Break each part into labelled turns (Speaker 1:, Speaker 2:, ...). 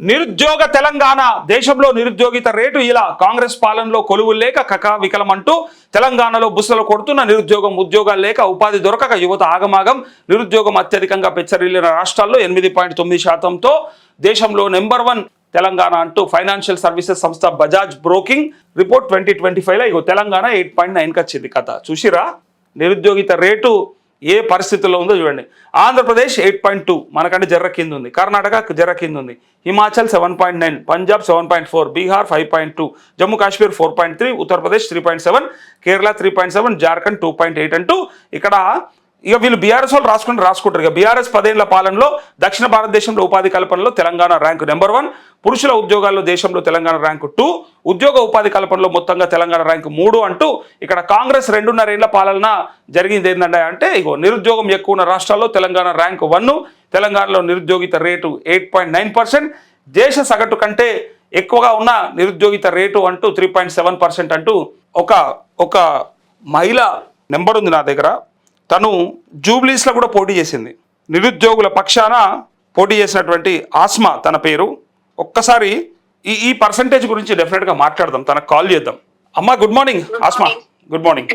Speaker 1: నిరుద్యోగ తెలంగాణ దేశంలో నిరుద్యోగిత రేటు ఇలా కాంగ్రెస్ పాలనలో కొలువులు లేక కకావికలం అంటూ తెలంగాణలో బుసలు కొడుతున్న నిరుద్యోగం, ఉద్యోగాలు లేక ఉపాధి దొరకక యువత ఆగమాగం, నిరుద్యోగం అత్యధికంగా పెచ్చరిల్లిన రాష్ట్రాల్లో 8.9%తో దేశంలో నెంబర్ 1 తెలంగాణ అంటూ ఫైనాన్షియల్ సర్వీసెస్ సంస్థ బజాజ్ బ్రోకింగ్ రిపోర్ట్ 2025లో ఇగో తెలంగాణ 8.9కి వచ్చింది. కథ చూసిరా, నిరుద్యోగిత రేటు ఏ పరిస్థితుల్లో ఉందో చూడండి. ఆంధ్రప్రదేశ్ 8.2 మనకంటే జర్ర కింద ఉంది, కర్ణాటక జర్ర కింద ఉంది, హిమాచల్ 7.9, పంజాబ్ 7.4, బీహార్ 5.2, జమ్మూ కాశ్మీర్ 4.3, ఉత్తరప్రదేశ్ 3.7, కేరళ 3.7, జార్ఖండ్ 2.8 అంటూ ఇక్కడ ఇక వీళ్ళు బీఆర్ఎస్ వాళ్ళు రాసుకుంటారు. ఇక బీఆర్ఎస్ 10 ఏళ్ల పాలనలో దక్షిణ భారతదేశంలో ఉపాధి కల్పనలో తెలంగాణ ర్యాంకు నెంబర్ 1, పురుషుల ఉద్యోగాల్లో దేశంలో తెలంగాణ ర్యాంకు 2, ఉద్యోగ ఉపాధి కల్పనలో మొత్తంగా తెలంగాణ ర్యాంకు 3 అంటూ ఇక్కడ కాంగ్రెస్ 2.5 ఏళ్ల పాలన జరిగింది. ఏంటంటే అంటే ఇగో నిరుద్యోగం ఎక్కువ ఉన్న రాష్ట్రాల్లో తెలంగాణ ర్యాంకు 1, తెలంగాణలో నిరుద్యోగిత రేటు 8.9%, దేశ సగటు కంటే ఎక్కువగా ఉన్న నిరుద్యోగిత రేటు అంటూ 3.7% అంటూ ఒక మహిళ నెంబర్ ఉంది నా దగ్గర. తను జూబ్లీస్లో కూడా పోటీ చేసింది, నిరుద్యోగుల పక్షాన పోటీ చేసినటువంటి ఆస్మా తన పేరు. ఒక్కసారి ఈ పర్సంటేజ్ గురించి డెఫినెట్గా మాట్లాడదాం, తనకు కాల్ చేద్దాం. అమ్మా good morning Asma. Good morning.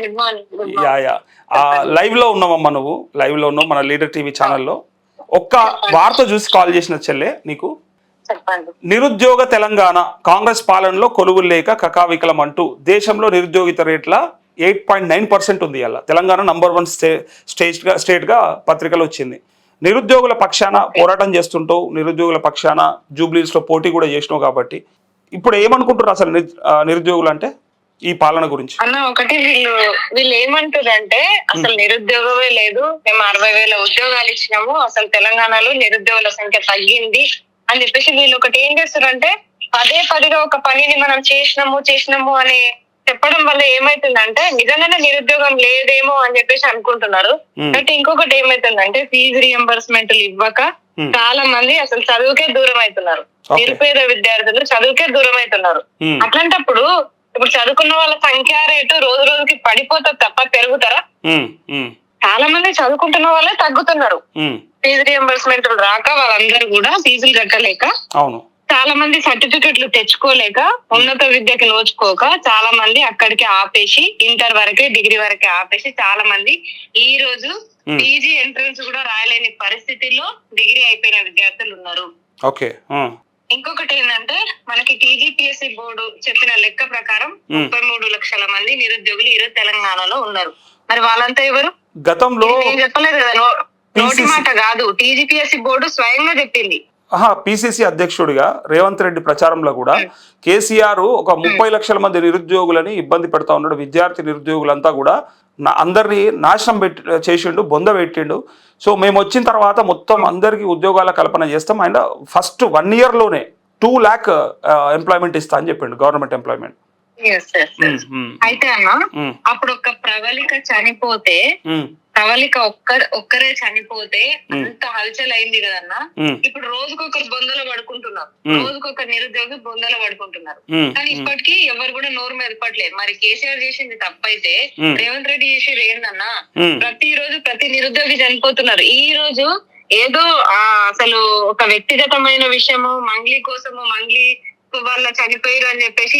Speaker 1: Yeah లైవ్లో ఉన్నావమ్మా, నువ్వు లైవ్లో ఉన్నావు మన లీడర్ టీవీ ఛానల్లో. ఒక్క వార్త చూసి కాల్ చేసిన చెల్లె నీకు. నిరుద్యోగ తెలంగాణ కాంగ్రెస్ పాలనలో కొలువులు లేక కకావికలం అంటూ దేశంలో నిరుద్యోగిత రేట్ల 8.9% ఉంది. అలా తెలంగాణ నంబర్ 1 స్టేట్గా పత్రికలు వచ్చింది. నిరుద్యోగుల పక్షాన పోరాటం చేస్తుంటూ నిరుద్యోగుల పక్షాన జూబ్లీస్లో పోటీ కూడా చేసినావు కాబట్టి ఇప్పుడు ఏమనుకుంటున్నారు అసలు నిరుద్యోగులు అంటే ఈ పాలన గురించి?
Speaker 2: అన్న ఒకటి వీళ్ళు ఏమంటారంటే అసలు నిరుద్యోగమే లేదు, మేము 60,000 ఉద్యోగాలు ఇచ్చినాము, అసలు తెలంగాణలో నిరుద్యోగుల సంఖ్య తగ్గింది అని చెప్పేసి వీళ్ళు ఒకటి ఏం చేస్తారంటే పదే ఒక పనిని మనం చేసినాము అని చెప్పడం వల్ల ఏమైతుందంటే నిజంగానే నిరుద్యోగం లేదేమో అని చెప్పేసి అనుకుంటున్నారు. అయితే ఇంకొకటి ఏమైతుందంటే ఫీజు రియంబర్స్మెంట్లు ఇవ్వక చాలా మంది అసలు చదువుకే దూరం అవుతున్నారు. నిరుపేద విద్యార్థులు చదువుకే దూరం అవుతున్నారు. అట్లాంటప్పుడు ఇప్పుడు చదువుకున్న వాళ్ళ సంఖ్య రేటు రోజు రోజుకి పడిపోతుంది తప్ప పెరుగుతారా? చాలా మంది చదువుకుంటున్న వాళ్ళే తగ్గుతున్నారు. ఫీజు రియంబర్స్మెంట్లు రాక వాళ్ళందరూ కూడా ఫీజులు కట్టలేక, చాలా మంది సర్టిఫికెట్లు తెచ్చుకోలేక, ఉన్నత విద్యకి నోచుకోక చాలా మంది అక్కడికి ఆపేసి ఇంటర్ వరకే డిగ్రీ వరకే ఆపేసి చాలా మంది ఈ రోజు పీజీ ఎంట్రన్స్ కూడా రాయలేని పరిస్థితిలో డిగ్రీ అయిపోయిన విద్యార్థులు ఉన్నారు. ఇంకొకటి ఏంటంటే మనకి టీజీపీఎస్సీ బోర్డు చెప్పిన లెక్క ప్రకారం 33 లక్షల మంది నిరుద్యోగులు ఈరోజు తెలంగాణలో ఉన్నారు. మరి వాళ్ళంతా ఎవరు?
Speaker 1: గతంలో
Speaker 2: చెప్పలేదు కదా, నోటి మాట కాదు, టీజీపీఎస్సీ బోర్డు స్వయంగా చెప్పింది.
Speaker 1: పిసిసి అధ్యక్షుడిగా రేవంత్ రెడ్డి ప్రచారంలో కూడా కేసీఆర్ ఒక 30 లక్షల మంది నిరుద్యోగులని ఇబ్బంది పెడతా ఉన్నాడు. విద్యార్థి నిరుద్యోగులంతా కూడా అందరినీ నాశనం చేసిండు, బొంద పెట్టిండు. సో మేము వచ్చిన తర్వాత మొత్తం అందరికీ ఉద్యోగాల కల్పన చేస్తాం, అండ్ ఫస్ట్ 1 yearలోనే 2 lakh ఎంప్లాయ్మెంట్ ఇస్తా అని చెప్పిండు, గవర్నమెంట్ ఎంప్లాయ్మెంట్.
Speaker 2: అయితే అన్న అప్పుడు ఒక ప్రవళిక చనిపోతే ఒక్కరే చనిపోతే అంత హల్చల్ అయింది కదన్నా. ఇప్పుడు రోజుకొకరు బొందలో పడుకుంటున్నారు, రోజుకొకరు నిరుద్యోగి బొందలో పడుకుంటున్నారు. కానీ ఇప్పటికీ ఎవరు కూడా నోరు మెదపట్లేదు. మరి కేసీఆర్ చేసింది తప్పైతే రేవంత్ రెడ్డి చేసేది ఏందన్నా, ప్రతిరోజు ప్రతి నిరుద్యోగి చనిపోతున్నారు. ఈ రోజు ఏదో అసలు ఒక వ్యక్తిగతమైన విషయము, మంగ్లీ కోసము, మంగ్లీ వాళ్ళ చనిపోయారు అని చెప్పేసి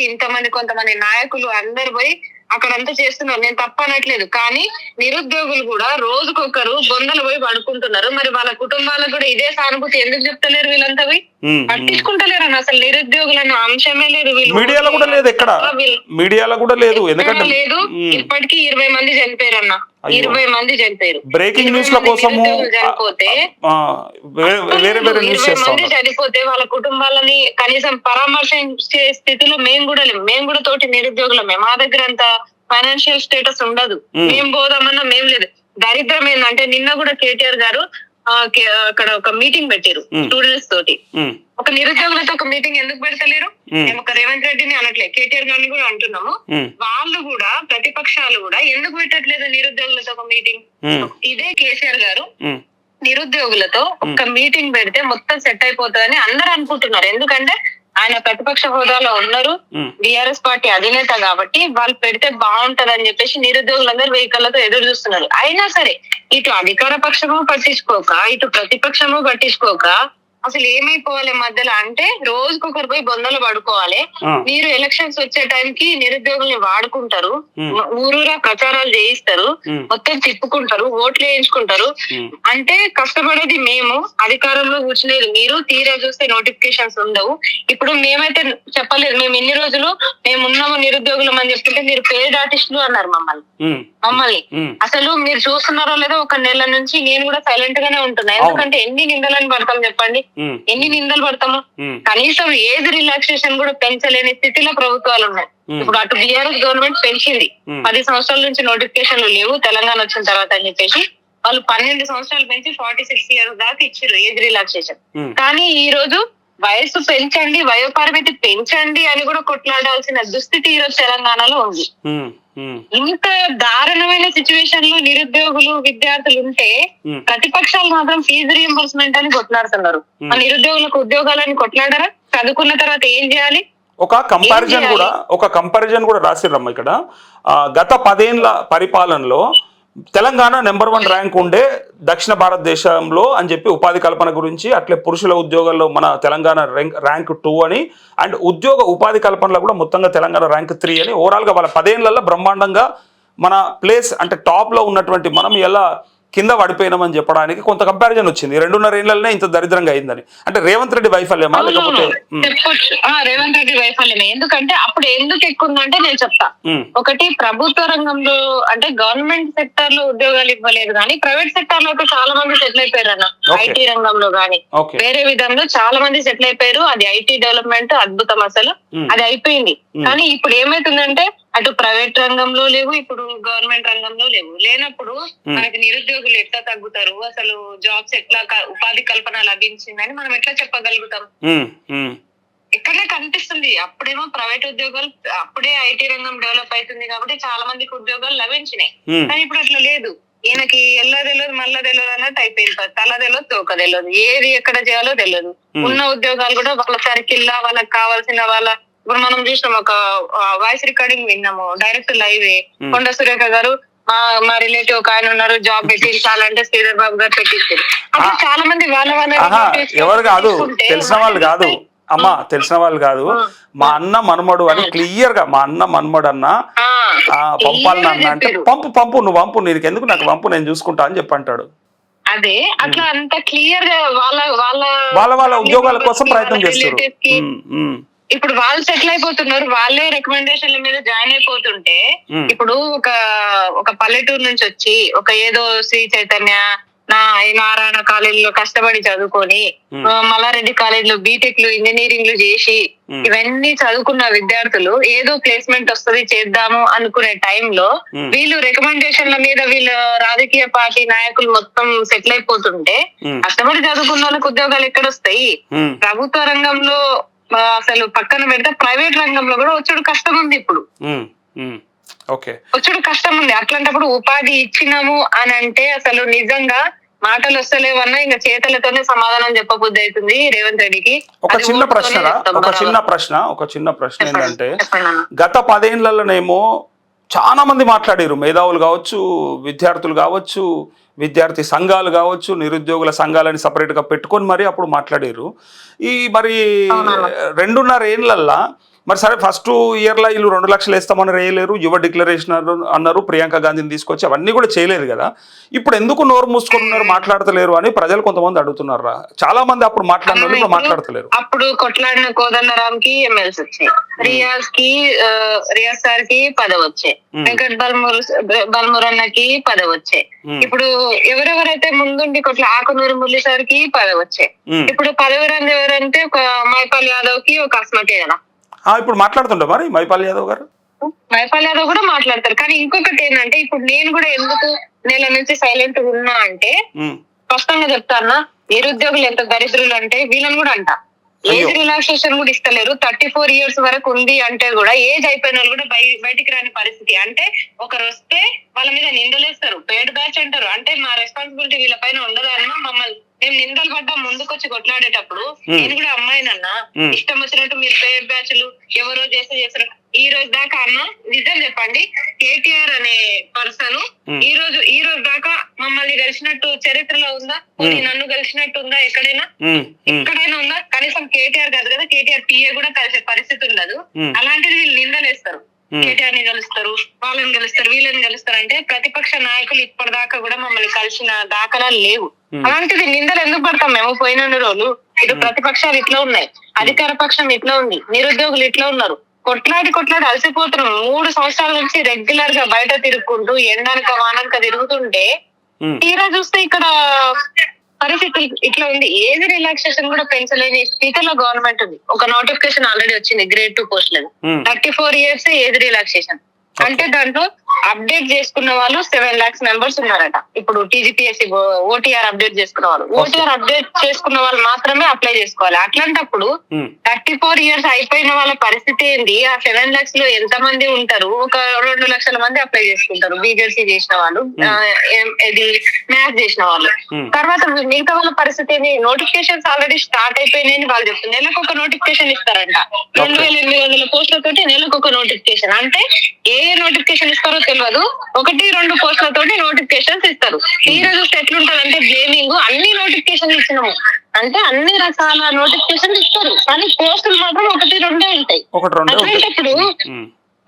Speaker 2: కొంతమంది నాయకులు అందరు పోయి అక్కడంతా చేస్తున్నారు. నేను తప్పనట్లేదు, కానీ నిరుద్యోగులు కూడా రోజుకొకరు బొందలు పోయి పడుకుంటున్నారు. మరి వాళ్ళ కుటుంబాలకు కూడా ఇదే సానుభూతి ఎందుకు చెప్తలేరు? వీళ్ళంతా పోయి పట్టించుకుంటలేరు అన్న, అసలు నిరుద్యోగులను అంశమే లేదు.
Speaker 1: మీడియాలో కూడా లేదు, ఎక్కడ మీడియాలో కూడా లేదు, ఎందుకంటే
Speaker 2: లేదు. ఇప్పటికీ 20 మంది చనిపోయారన్న, 20 మంది చనిపోయారు.
Speaker 1: బ్రేకింగ్ న్యూస్ ల కోసము
Speaker 2: చనిపోతే 20 మంది చనిపోతే వాళ్ళ కుటుంబాలని కనీసం పరామర్శించే స్థితిలో మేము కూడా తోటి నిరుద్యోగులమే. మా దగ్గర అంత ఫైనాన్షియల్ స్టేటస్ ఉండదు, మేము పోదామన్నా మేము లేదు. దరిద్రం ఏంటంటే నిన్న కూడా కేటీఆర్ గారు అక్కడ ఒక మీటింగ్ పెట్టారు స్టూడెంట్స్ తోటి. ఒక నిరుద్యోగులతో ఒక మీటింగ్ ఎందుకు పెడతలేరు? మేము ఒక రేవంత్ రెడ్డిని అనట్లేదు, కేటీఆర్ గారిని కూడా అంటున్నాము. వాళ్ళు కూడా ప్రతిపక్షాలు కూడా ఎందుకు పెట్టట్లేదు నిరుద్యోగులతో ఒక మీటింగ్? ఇదే కేసీఆర్ గారు నిరుద్యోగులతో ఒక మీటింగ్ పెడితే మొత్తం సెట్ అయిపోతుందని అందరూ అనుకుంటున్నారు. ఎందుకంటే ఆయన ప్రతిపక్ష హోదాలో ఉన్నారు, బీఆర్ఎస్ పార్టీ అధినేత కాబట్టి వాళ్ళు పెడితే బాగుంటది అని చెప్పేసి నిరుద్యోగులందరూ వెహికల్లతో ఎదురు చూస్తున్నారు. అయినా సరే ఇటు అధికార పక్షము పట్టించుకోక, ఇటు ప్రతిపక్షము పట్టించుకోక అసలు ఏమైపోవాలి మధ్యలో అంటే రోజుకొకరు పోయి బొందలు పడుకోవాలి. మీరు ఎలక్షన్స్ వచ్చే టైంకి నిరుద్యోగుల్ని వాడుకుంటారు, ఊరూరా ప్రచారాలు చేయిస్తారు, మొత్తం తిప్పుకుంటారు, ఓట్లు వేయించుకుంటారు. అంటే కష్టపడేది మేము, అధికారంలో కూర్చునేది మీరు. తీరా చూస్తే నోటిఫికేషన్స్ ఉండవు. ఇప్పుడు మేమైతే చెప్పలేదు, మేము ఇన్ని రోజులు మేము ఉన్నాము నిరుద్యోగులం అని చెప్తుంటే మీరు పేడ్ ఆర్టిస్టులు అన్నారు మమ్మల్ని. అసలు మీరు చూస్తున్నారో లేదో ఒక నెల నుంచి నేను కూడా సైలెంట్ గానే ఉంటున్నా. ఎందుకంటే ఎన్ని నిందలని పడతాం చెప్పండి, ఎన్ని నిందలు పడతాము. కనీసం ఏజ్ రిలాక్సేషన్ కూడా పెంచలేని స్థితిలో ప్రభుత్వాలు ఉన్నాయి. ఇప్పుడు అటు బీఆర్ఎస్ గవర్నమెంట్ పెంచింది, 10 సంవత్సరాల నుంచి నోటిఫికేషన్లు లేవు తెలంగాణ వచ్చిన తర్వాత అని చెప్పేసి వాళ్ళు 12 సంవత్సరాలు పెంచి 46 years దాకా ఇచ్చారు ఏజ్ రిలాక్సేషన్. కానీ ఈ రోజు వయసు పెంచండి, వయోపరిమితి పెంచండి అని కూడా కొట్లాడాల్సిన దుస్థితి ఈ రోజు తెలంగాణలో ఉంది. ఇంత దారుణమైన సిచ్యువేషన్ లో నిరుద్యోగులు విద్యార్థులు ఉంటే ప్రతిపక్షాలు మాత్రం ఫీజు రీఎంబర్స్మెంట్ అని కొట్లాడుతున్నారు. ఆ నిరుద్యోగులకు ఉద్యోగాలని కొట్లాడరా? చదువుకున్న తర్వాత ఏం చేయాలి?
Speaker 1: ఒక కంపారిజన్ కూడా రాసిరమ్మ ఇక్కడ. గత 10 ఏళ్ల పరిపాలనలో తెలంగాణ నెంబర్ 1 ర్యాంక్ ఉండే దక్షిణ భారతదేశంలో అని చెప్పి ఉపాధి కల్పన గురించి, అట్లే పురుషుల ఉద్యోగాల్లో మన తెలంగాణ ర్యాంక్ 2 అని, అండ్ ఉపాధి కల్పనలో కూడా మొత్తంగా తెలంగాణ ర్యాంక్ 3 అని. ఓవరాల్గా వాళ్ళ 10 ఏళ్లలో బ్రహ్మాండంగా మన ప్లేస్ అంటే టాప్లో ఉన్నటువంటి మనం ఎలా కింద పడిపోయినామని చెప్పడానికి కొంత కంపారిజన్ వచ్చింది. 2.5 ఏళ్లనే ఇంత దరిద్రంగా అయిందని. అంటే రేవంత్ రెడ్డి వైఫల్యమా లేకపోతే?
Speaker 2: చెప్పొచ్చు, రేవంత్ రెడ్డి వైఫల్యమే. ఎందుకంటే అప్పుడు ఎందుకు ఎక్కువందంటే నేను చెప్తా. ఒకటి, ప్రభుత్వ రంగంలో అంటే గవర్నమెంట్ సెక్టర్ లో ఉద్యోగాలు ఇవ్వలేదు, కానీ ప్రైవేట్ సెక్టర్ లో అయితే చాలా మంది సెటిల్ అయిపోయారు అన్న. ఐటీ రంగంలో గానీ వేరే విధంగా చాలా మంది సెటిల్ అయిపోయారు. అది ఐటీ డెవలప్మెంట్ అద్భుతం, అసలు అది అయిపోయింది. కానీ ఇప్పుడు ఏమైతుందంటే అటు ప్రైవేట్ రంగంలో లేవు, ఇప్పుడు గవర్నమెంట్ రంగంలో లేవు. లేనప్పుడు మనకి నిరుద్యోగులు ఎట్లా తగ్గుతారు? అసలు జాబ్స్ ఎట్లా, ఉపాధి కల్పన లభించిందని మనం ఎట్లా చెప్పగలుగుతాం? ఇక్కడనే కనిపిస్తుంది. అప్పుడేమో ప్రైవేట్ ఉద్యోగాలు, అప్పుడే ఐటీ రంగం డెవలప్ అవుతుంది కాబట్టి చాలా మందికి ఉద్యోగాలు లభించినాయి. కానీ ఇప్పుడు అట్లా లేదు. ఈయనకి ఎల్లో తెలియదు మళ్ళా తెలియదు అన్నట్టు అయిపోయింది. తల తెలియదు, తోక తెలియదు, ఏది ఎక్కడ చేయాలో తెలియదు. ఉన్న ఉద్యోగాలు కూడా వాళ్ళ సర్కిల్, వాళ్ళకి కావాల్సిన ఇప్పుడు మనం చూసినాం, ఒక వాయిస్ రికార్డింగ్ విన్నాము, డైరెక్ట్ లైవ్. కొండ సురేఖ గారు మా రిలేటివ్ ఒక ఆయన ఉన్నారు, జాబ్ పెట్టించాలంటే శ్రీధర్ బాబు గారు పెట్టించారు. అట్లా చాలా మంది
Speaker 1: ఎవరు కాదు, తెలిసిన వాళ్ళు కాదు అమ్మా, తెలిసిన వాళ్ళు కాదు, మా అన్న మనమడు అని క్లియర్ గా, మా అన్న మనమడు అన్న పంపాలన్న అంటే పంపు నువ్వు పంపు, నీకు ఎందుకు, నాకు పంపు, నేను చూసుకుంటా అని చెప్పంటాడు.
Speaker 2: అదే అట్లా అంత క్లియర్ గా
Speaker 1: వాళ్ళ ఉద్యోగాల కోసం ప్రయత్నం చేస్తారు.
Speaker 2: ఇప్పుడు వాళ్ళు సెటిల్ అయిపోతున్నారు, వాళ్ళే రికమెండేషన్ల మీద జాయిన్ అయిపోతుంటే, ఇప్పుడు ఒక పల్లెటూరు నుంచి వచ్చి ఒక ఏదో శ్రీ చైతన్య నారాయణ కాలేజీలో కష్టపడి చదువుకొని, మల్లారెడ్డి కాలేజీలో బీటెక్లు ఇంజనీరింగ్లు చేసి ఇవన్నీ చదువుకున్న విద్యార్థులు ఏదో ప్లేస్మెంట్ వస్తుంది చేద్దాము అనుకునే టైంలో వీళ్ళు రికమెండేషన్ల మీద వీళ్ళు రాజకీయ పార్టీ నాయకులు మొత్తం సెటిల్ అయిపోతుంటే కష్టపడి చదువుకున్న వాళ్ళకి ఉద్యోగాలు ఎక్కడొస్తాయి? ప్రభుత్వ రంగంలో అసలు పక్కన పెడితే ప్రైవేట్ రంగంలో కూడా వచ్చుడు కష్టం ఉంది. ఇప్పుడు వచ్చుడు కష్టం ఉంది. అట్లాంటప్పుడు ఉపాధి ఇచ్చినాము అని అంటే అసలు నిజంగా మాటలు వస్తలేవన్నా ఇంకా చేతలతోనే సమాధానం చెప్పబుద్ధి అవుతుంది రేవంత్ రెడ్డికి.
Speaker 1: ఒక చిన్న ప్రశ్న ఏంటంటే, గత 10 ఏళ్లలోనేమో చాలా మంది మాట్లాడారు, మేధావులు కావచ్చు, విద్యార్థులు కావచ్చు, విద్యార్థి సంఘాలు కావచ్చు, నిరుద్యోగుల సంఘాలని సపరేట్గా పెట్టుకొని మరి అప్పుడు మాట్లాడారు. ఈ మరి 2.5 ఏళ్ళల్లో మరి సరే ఫస్ట్ ఇయర్లో వీళ్ళు 2 లక్షలు వేస్తామని వేయలేరు, యువ డిక్లరేషన్ అన్నారు, ప్రియాంక గాంధీని తీసుకొచ్చి అవన్నీ కూడా చేయలేదు కదా. ఇప్పుడు ఎందుకు నోరు మూసుకొని ఉన్నారు, మాట్లాడతలేరు అని ప్రజలు కొంతమంది అడుగుతున్నారు. చాలా మంది అప్పుడు మాట్లాడిన ఇప్పుడు మాట్లాడతలేరు.
Speaker 2: అప్పుడు కొట్లాడిన కోదండరాంకి ఎమ్మెల్సీ వచ్చాయి, రియాజ్ సార్ కి పదవి వచ్చాయి, వెంకట్ బల్మురన్నకి పదవి వచ్చాయి. ఇప్పుడు ఎవరెవరైతే ముందుండి ఆకునూరు మురళి సార్ కి పదవి వచ్చాయి. ఇప్పుడు పదవి రంది ఎవరంటే ఒక మైపాల్ యాదవ్ కి ఒక అస్మకే కదా.
Speaker 1: ఇప్పుడు మాట్లాడుతుంటా మరి మైపాల్ యాదవ్ గారు,
Speaker 2: మైపాల్ యాదవ్ కూడా మాట్లాడతారు. కానీ ఇంకొకటి ఏంటంటే, ఇప్పుడు నేను కూడా ఎందుకు నెల నుంచి సైలెంట్ ఉన్నా అంటే, స్పష్టంగా చెప్తానా, నిరుద్యోగులు ఎంత దరిద్రులు అంటే వీళ్ళని కూడా అంట ఏజ్ రిలాక్సేషన్ కూడా ఇస్తలేరు. 34 years వరకు ఉంది అంటే కూడా ఏజ్ అయిపోయిన వాళ్ళు కూడా బయటికి రాని పరిస్థితి. అంటే ఒకరు వస్తే వాళ్ళ మీద నిందలేస్తారు, పేడ్ బ్యాచ్ అంటారు. అంటే మా రెస్పాన్సిబిలిటీ వీళ్ళ పైన ఉండదన్నా, మమ్మల్ని మేము నిందలు పడ్డా ముందుకొచ్చి కొట్లాడేటప్పుడు నేను కూడా అమ్మాయినన్నా, ఇష్టం వచ్చినట్టు మీరు పేడ్ బ్యాచ్లు ఎవరో చేస్తారు. ఈ రోజు దాకా అన్న నిజం చెప్పండి, కేటీఆర్ అనే పర్సన్ ఈ రోజు దాకా మమ్మల్ని కలిసినట్టు చరిత్రలో ఉందా? నన్ను కలిసినట్టు ఉందా? ఎక్కడైనా ఉందా? కనీసం కేటీఆర్ కాదు కదా, కేటీఆర్ పిఏ కూడా కలిసే పరిస్థితి ఉండదు. అలాంటిది వీళ్ళు నిందలేస్తారు. కేటీఆర్ ని కలుస్తారు, వాళ్ళని కలుస్తారు, వీళ్ళని కలుస్తారు అంటే ప్రతిపక్ష నాయకులు ఇప్పటిదాకా కూడా మమ్మల్ని కలిసిన దాఖలాలు లేవు. అలాంటిది నిందలు ఎందుకు పడతాం మేము? పోయిన రోజులు ఇటు ప్రతిపక్షాలు ఇట్లా ఉన్నాయి, అధికార పక్షం ఇట్లా ఉంది, నిరుద్యోగులు ఇట్లా ఉన్నారు, కొట్లాడి అలసిపోతున్నాం. 3 సంవత్సరాల నుంచి రెగ్యులర్ గా బయట తిరుగుకుంటూ ఎండనక వానక తిరుగుతుంటే తీరా చూస్తే ఇక్కడ పరిస్థితి ఇట్లా ఉంది. ఏజ్ రిలాక్సేషన్ కూడా పెంచలేని స్థితిలో గవర్నమెంట్ ఉంది. ఒక నోటిఫికేషన్ ఆల్రెడీ వచ్చింది గ్రేడ్ 2 పోస్టులు, 34 years ఏజ్ రిలాక్సేషన్ అంటే దాంట్లో అప్డేట్ చేసుకున్న వాళ్ళు 7 lakhs మెంబర్స్ ఉన్నారట. ఇప్పుడు టీజీపీఎస్సీ ఓటీఆర్ అప్డేట్ చేసుకున్న వాళ్ళు, ఓటీఆర్ అప్డేట్ చేసుకున్న వాళ్ళు మాత్రమే అప్లై చేసుకోవాలి. అట్లాంటప్పుడు 34 years అయిపోయిన వాళ్ళ పరిస్థితి ఏంది? ఆ 7 lakhs లో ఎంత మంది ఉంటారు? ఒక 2 లక్షల మంది అప్లై చేసుకుంటారు. బీజెడ్సీ చేసిన వాళ్ళు, ఇది మ్యాథ్స్ చేసిన వాళ్ళు. తర్వాత మిగతా వాళ్ళ పరిస్థితి ఏంది? నోటిఫికేషన్స్ ఆల్రెడీ స్టార్ట్ అయిపోయినాయని వాళ్ళు చెప్తున్నారు. నెలకు ఒక నోటిఫికేషన్ ఇస్తారంట. 2800 పోస్టులతోటి నెలకు ఒక నోటిఫికేషన్. అంటే ఏ నోటిఫికేషన్ ఇస్తారో తెలియదు, 1-2 పోస్టులతోటి నోటిఫికేషన్స్ ఇస్తారు. తీరా చూస్తే ఎట్లుంటదంటే బ్లేమింగ్, అన్ని నోటిఫికేషన్ ఇచ్చినాము అంటే అన్ని రకాల నోటిఫికేషన్ ఇస్తారు, కానీ పోస్టులు మాత్రం 1-2 ఉంటాయి. అట్లాంటప్పుడు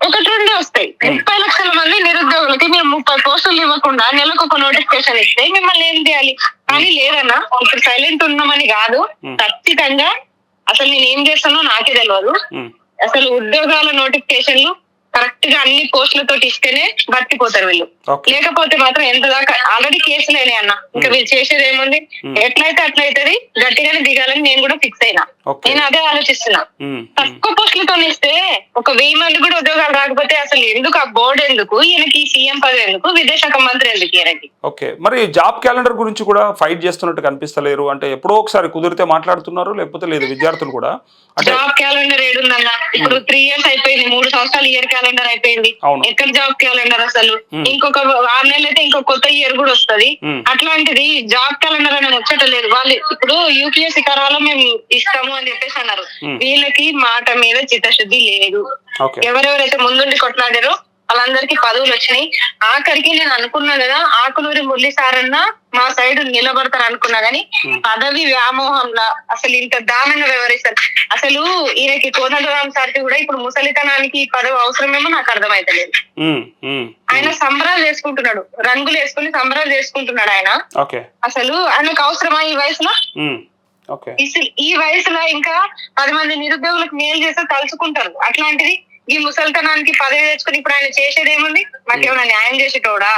Speaker 2: 1-2 వస్తాయి. 30 లక్షల మంది నిరుద్యోగులకి మీరు 30 పోస్టులు ఇవ్వకుండా నెలకు ఒక నోటిఫికేషన్ ఇస్తే మిమ్మల్ని ఏం చేయాలి? కానీ లేదన్నా, ఇప్పుడు సైలెంట్ ఉన్నామని కాదు, ఖచ్చితంగా అసలు నేను ఏం చేస్తానో నాకే తెలియదు. అసలు ఉద్యోగాల నోటిఫికేషన్లు కరెక్ట్ గా అన్ని పోస్టులతో ఇస్తేనే బతికిపోతారు వీళ్ళు. లేకపోతే మాత్రం ఎంత దాకా ఆల్రెడీ కేసులు అయినాయి అన్న. ఇంకా వీళ్ళు చేసేది ఏముంది? ఎట్లయితే అట్లయితది, గట్టిగానే దిగాలని నేను కూడా ఫిక్స్ అయినా. నేను అదే ఆలోచిస్తున్నా. తక్కువ పోస్టులతో ఇస్తే ఒక 1000 మంది కూడా ఉద్యోగాలు రాకపోతే అసలు ఎందుకు ఆ బోర్డు ఎందుకు? ఈయనకి సీఎం పదవి ఎందుకు? విదేశాంగ మంత్రి ఎందుకు ఈయనకి?
Speaker 1: ఓకే, మరి జాబ్ క్యాలెండర్ గురించి కూడా ఫైట్ చేస్తున్నట్టు కనిపిస్తలేరు. అంటే ఎప్పుడో ఒకసారి కుదిరితే మాట్లాడుతున్నారు, లేకపోతే లేదు విద్యార్థులు కూడా.
Speaker 2: జాబ్ క్యాలెండర్ ఏడుందన్న? ఇప్పుడు 3 years అయిపోయింది, 3 సంవత్సరాలు ఇయర్ క్యాలెండర్ అయిపోయింది. ఎక్కడ జాబ్ క్యాలెండర్ అసలు? ఇంకొక 6 నెలలు అయితే ఇంకో కొత్త ఇయర్ కూడా వస్తుంది. అట్లాంటిది జాబ్ క్యాలెండర్ అని ముచ్చటలేదు. వాళ్ళు ఇప్పుడు యూపీఎస్సీ కరాలో మేము ఇస్తాము అని చెప్పేసి అన్నారు. వీళ్ళకి మాట మీద చిత్తశుద్ధి లేదు. ఎవరెవరైతే ముందుండి కొట్లాడారో వాళ్ళందరికీ పదవులు వచ్చినాయి. ఆఖరికి నేను అనుకున్నా కదా, ఆకులూరి మురళి సార్ అన్న మా సైడ్ నిలబడతారు అనుకున్నా గానీ పదవి వ్యామోహంలా అసలు ఇంత దారుణంగా వ్యవహరిస్తారు. అసలు ఈయనకి కోదండరామ్ సార్కి కూడా ఇప్పుడు ముసలితనానికి పదవి అవసరమేమో నాకు అర్థమైతలేదు. ఆయన సంబరాలు చేసుకుంటున్నాడు, రంగులు వేసుకుని సంబరాలు చేసుకుంటున్నాడు ఆయన. అసలు ఆయనకు అవసరమా ఈ వయసులో? ఈ వయసులో ఇంకా 10 మంది నిరుద్యోగులకు మేలు చేస్తే తలుచుకుంటారు. అట్లాంటిది ఈ ముసలితనానికి పదవి తెచ్చుకుని ఇప్పుడు ఆయన చేసేది ఏముంది? మాకేమైనా న్యాయం చేసేటోడా?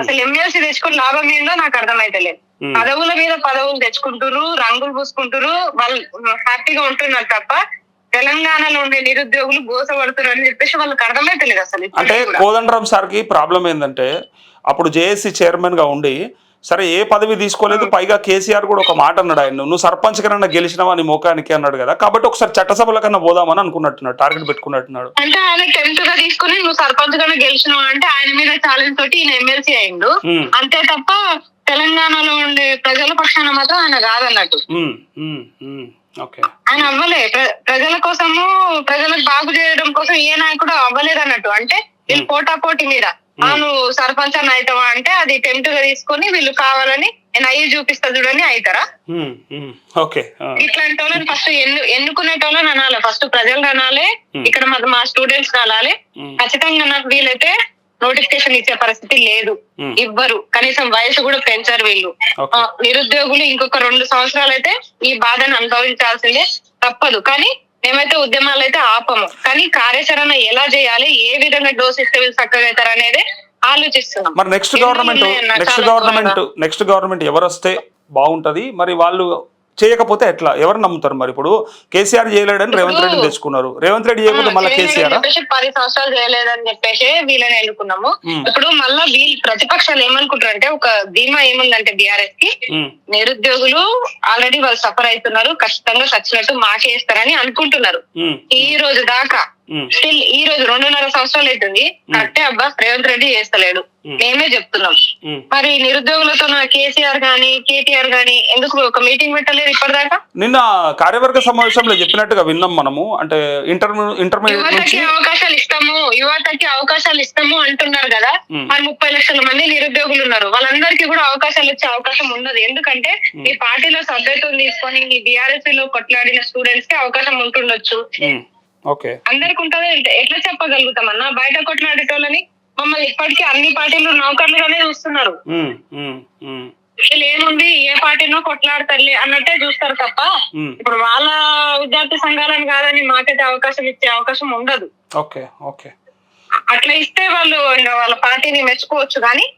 Speaker 2: అసలు ఎమ్మెల్సీ తెచ్చుకుని లాభం ఏందో నాకు అర్థమైతలేదు. పదవుల మీద పదవులు తెచ్చుకుంటారు, రంగులు పూసుకుంటారు, వాళ్ళు హ్యాపీగా ఉంటున్నారు తప్ప తెలంగాణలో ఉండే నిరుద్యోగులు గోసపడుతున్నారు అని చెప్పేసి వాళ్ళకి అర్థమైతలేదు అసలు.
Speaker 1: అంటే కోదండరామ్ సార్ కి ప్రాబ్లం ఏంటంటే అప్పుడు జేఏసీ చైర్మన్ గా ఉండి సరే ఏ పదవి తీసుకోలేదు, పైగా కేసీఆర్ కూడా ఒక మాట అన్నాడు, ఆయన నువ్వు సర్పంచ్ కన్నా గెలిచినావా నీ మోకానికి అన్నాడు కదా, కాబట్టి ఒకసారి చట్టసభల కన్నా పోదామని అనుకున్నట్టున్నాడు, టార్గెట్ పెట్టుకున్నట్టున్నాడు.
Speaker 2: అంటే ఆయన 10th గా తీసుకుని నువ్వు సర్పంచ్ కన్నా గెలిచినావా అంటే ఆయన మీద ఛాలెంజ్ తోటి ఈయన ఎమ్మెల్సీ అయిండు అంతే తప్ప తెలంగాణలో ఉండే ప్రజల పక్షాన మాత్రం ఆయన కాదన్నట్టు. ఆయన అవ్వలే, ప్రజల కోసము ప్రజలకు బాగు చేయడం కోసం ఏ నాయకుడు అవ్వలేదు అన్నట్టు. అంటే వీళ్ళు పోటాపోటీ మీద నువ్వు సర్పంచ్ అని అవుతావా అంటే అది 10th గా తీసుకుని వీళ్ళు కావాలని నేను అయ్యి చూపిస్తా చూడని అవుతారా? ఇట్లాంటి వాళ్ళని ఫస్ట్ ఎన్నుకునేటోళ్ళని అనాలి, ఫస్ట్ ప్రజలు అనాలి, ఇక్కడ మా స్టూడెంట్స్ అనాలి. ఖచ్చితంగా నాకు వీలైతే నోటిఫికేషన్ ఇచ్చే పరిస్థితి లేదు, ఇవ్వరు. కనీసం వయసు కూడా పెంచారు వీళ్ళు. నిరుద్యోగులు ఇంకొక 2 సంవత్సరాలు అయితే ఈ బాధను అనుభవించాల్సిందే, తప్పదు. కానీ మేమైతే ఉద్యమాలు అయితే ఆపము, కానీ కార్యాచరణ ఎలా చేయాలి, ఏ విధంగా డోస్ ఇస్తే వీళ్ళు చక్కగా అవుతారు అనేది ఆలోచిస్తున్నాం.
Speaker 1: మరి నెక్స్ట్ గవర్నమెంట్ ఎవరు వస్తే బాగుంటది? మరి వాళ్ళు చేయకపోతే ఎట్లా, ఎవరు నమ్ముతారు? మరి ఇప్పుడు కేసీఆర్ చేయలేడని రేవంత్ రెడ్డి తెచ్చుకున్నారు, రేవంత్ రెడ్డి చేయకపోతే మళ్ళీ కేసీఆర్
Speaker 2: 10 సంవత్సరాలు చేయలేదని చెప్పేసి వీళ్ళని ఎన్నుకున్నాము. ఇప్పుడు మళ్ళా వీళ్ళు ప్రతిపక్షాలు ఏమనుకుంటారంటే ఒక ధీమా ఏముందంటే బీఆర్ఎస్ కి నిరుద్యోగులు ఆల్రెడీ వాళ్ళు సఫర్ అవుతున్నారు, ఖచ్చితంగా చచ్చినట్టు మాకే ఇస్తారని అనుకుంటున్నారు. ఈ రోజు దాకా స్టిల్ ఈ రోజు 2.5 సంవత్సరాలు అవుతుంది. కరెక్టే అబ్బా, రేవంత్ రెడ్డి చేస్తలేడు, మేమే చెప్తున్నాం. మరి నిరుద్యోగులతో కేసీఆర్ గాని కేటీఆర్ గాని ఎందుకు ఒక మీటింగ్ పెట్టలేదు ఇప్పటిదాకా?
Speaker 1: నిన్న కార్యవర్గ సమావేశంలో చెప్పినట్టుగా విన్నాం మనము. అంటే ఇంటర్మీడియట్ నుంచి
Speaker 2: యువతకి అవకాశాలు ఇస్తాము అంటున్నారు కదా. మరి 30 లక్షల మంది నిరుద్యోగులు ఉన్నారు, వాళ్ళందరికీ కూడా అవకాశాలు వచ్చే అవకాశం ఉండదు. ఎందుకంటే ఈ పార్టీలో సభ్యత్వం తీసుకొని ఈ బీఆర్ఎస్ లో కొట్లాడిన స్టూడెంట్స్ కి అవకాశం ఉంటుండొచ్చు, అందరికి ఉంటుంది. ఎట్లా చెప్పగలుగుతామన్నా? బయట కొట్లాడేటోళ్ళని మమ్మల్ని ఇప్పటికీ అన్ని పార్టీలు నౌకర్లుగానే చూస్తున్నారు. వీళ్ళు ఏముంది, ఏ పార్టీనో కొట్లాడతారులే అన్నట్టే చూస్తారు తప్ప ఇప్పుడు వాళ్ళ విద్యార్థి సంఘాలను కాదని మాకైతే అవకాశం ఇచ్చే అవకాశం ఉండదు. అట్లా ఇస్తే వాళ్ళు ఇంకా వాళ్ళ పార్టీని మెచ్చుకోవచ్చు. కానీ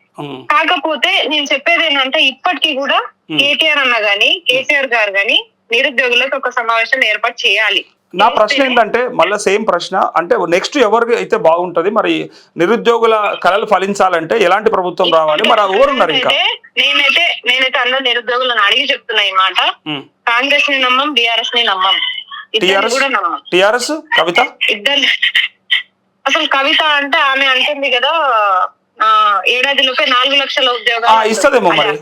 Speaker 2: కాకపోతే నేను చెప్పేది ఏంటంటే ఇప్పటికీ కూడా కేటీఆర్ అన్న గాని కేసీఆర్ గారు గాని నిరుద్యోగులకు ఒక సమావేశం ఏర్పాటు చేయాలి.
Speaker 1: నా ప్రశ్న ఏంటంటే మళ్ళీ సేమ్ ప్రశ్న, అంటే నెక్స్ట్ ఎవరికి అయితే బాగుంటది? మరి నిరుద్యోగుల కళలు ఫలించాలంటే ఎలాంటి ప్రభుత్వం రావాలి? మరి ఎవరున్నారు ఇంకా?
Speaker 2: నేనైతే అందరు నిరుద్యోగులను అడిగి చెప్తున్నా ఈ మాట. కాంగ్రెస్ ని నమ్మం, బీఆర్ఎస్ ని నమ్మం,
Speaker 1: టిఆర్ఎస్ కవిత
Speaker 2: ఇద్దరు. అసలు కవిత అంటే ఆమె అంటుంది కదా ఏడాదిలోపే 4 లక్షల ఉద్యోగాలు
Speaker 1: ఇస్తదేమో, మరి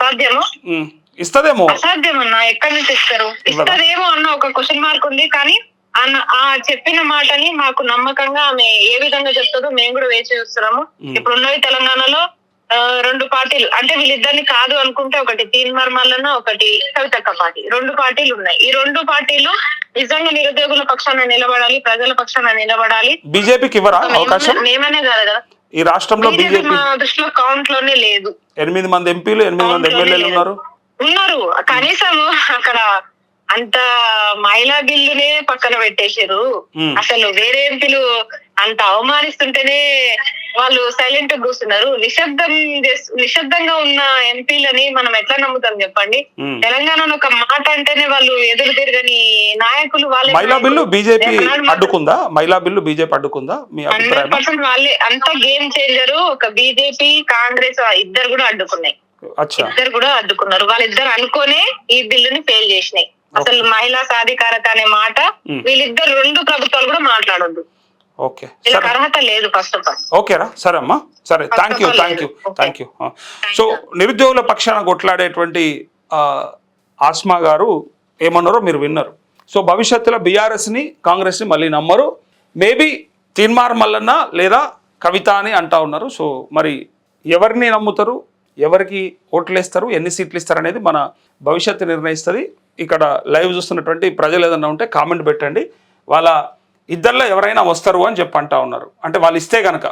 Speaker 1: ఇస్తదేమో.
Speaker 2: అసాధ్యమన్నా, ఎక్కడి నుంచి ఇస్తారు? ఇస్తదేమో అన్న ఒక క్వశ్చన్ మార్క్ ఉంది. కానీ ఆ చెప్పిన మాటని మాకు నమ్మకంగా ఆమె ఏ విధంగా చెప్తుందో మేము కూడా వేచి చూస్తున్నాము. ఇప్పుడు ఉన్నవి తెలంగాణలో 2 పార్టీలు, అంటే వీళ్ళిద్దరిని కాదు అనుకుంటే ఒకటి తీన్మార్ మల్లన్న, ఒకటి కవితక్క పార్టీ, 2 పార్టీలు ఉన్నాయి. ఈ 2 పార్టీలు నిజంగా నిరుద్యోగుల పక్షాన నిలబడాలి, ప్రజల పక్షాన నిలబడాలి.
Speaker 1: బీజేపీకి ఇవ్వరా అవకాశం?
Speaker 2: మేమనే కాదు కదా,
Speaker 1: ఈ రాష్ట్రంలో బీజేపీ
Speaker 2: మా దృష్టిలో కౌంట్ లోనే లేదు.
Speaker 1: 8 మంది ఎంపీలు, 8 మంది ఎమ్మెల్యేలు ఉన్నారు.
Speaker 2: కనీసం అక్కడ అంత మహిళా బిల్లునే పక్కన పెట్టేశారు. అసలు వేరే ఎంపీలు అంత అవమానిస్తుంటేనే వాళ్ళు సైలెంట్ గా కూర్చున్నారు. నిశ్శబ్దంగా ఉన్న ఎంపీలని మనం ఎట్లా నమ్ముతాం చెప్పండి? తెలంగాణలో ఒక మాట అంటేనే వాళ్ళు ఎదురు తిరగని నాయకులు వాళ్ళే.
Speaker 1: మహిళా బిల్లు బీజేపీ అడ్డుకుందా? మహిళా బిల్లు బీజేపీ అడ్డుకుందా?
Speaker 2: 100% వాళ్ళే అంత గేమ్ చేంజరు. ఒక బీజేపీ కాంగ్రెస్ ఇద్దరు కూడా అడ్డుకున్నాయి, ఇద్దరు కూడా అడ్డుకున్నారు. వాళ్ళిద్దరు అనుకోనే ఈ బిల్లుని ఫెయిల్ చేసినాయి. అసలు మహిళా సాధికారత అనే మాట వీళ్ళిద్దరు 2 ప్రభుత్వాలు కూడా మాట్లాడొద్దు. అర్హత లేదు ఫస్ట్ ఆఫ్ ఆల్.
Speaker 1: ఓకేరా, సరే అమ్మా, సరే, థ్యాంక్ యూ. సో నిరుద్యోగుల పక్షాన కొట్లాడేటువంటి ఆస్మా గారు ఏమన్నారో మీరు విన్నారు. సో భవిష్యత్తులో బీఆర్ఎస్ ని కాంగ్రెస్ ని మళ్ళీ నమ్మరు, మేబీ తీన్మార్ మల్లన్న లేదా కవిత అని అంటా ఉన్నారు. సో మరి ఎవరిని నమ్ముతారు, ఎవరికి ఓట్లు వేస్తారు, ఎన్ని సీట్లు ఇస్తారు అనేది మన భవిష్యత్తు నిర్ణయిస్తుంది. ఇక్కడ లైవ్ చూస్తున్నటువంటి ప్రజలు ఏదన్నా ఉంటే కామెంట్ పెట్టండి. వాళ్ళ ఇద్దరిలో ఎవరైనా వస్తారు అని చెప్పి అంటా ఉన్నారు. అంటే వాళ్ళు ఇస్తే కనుక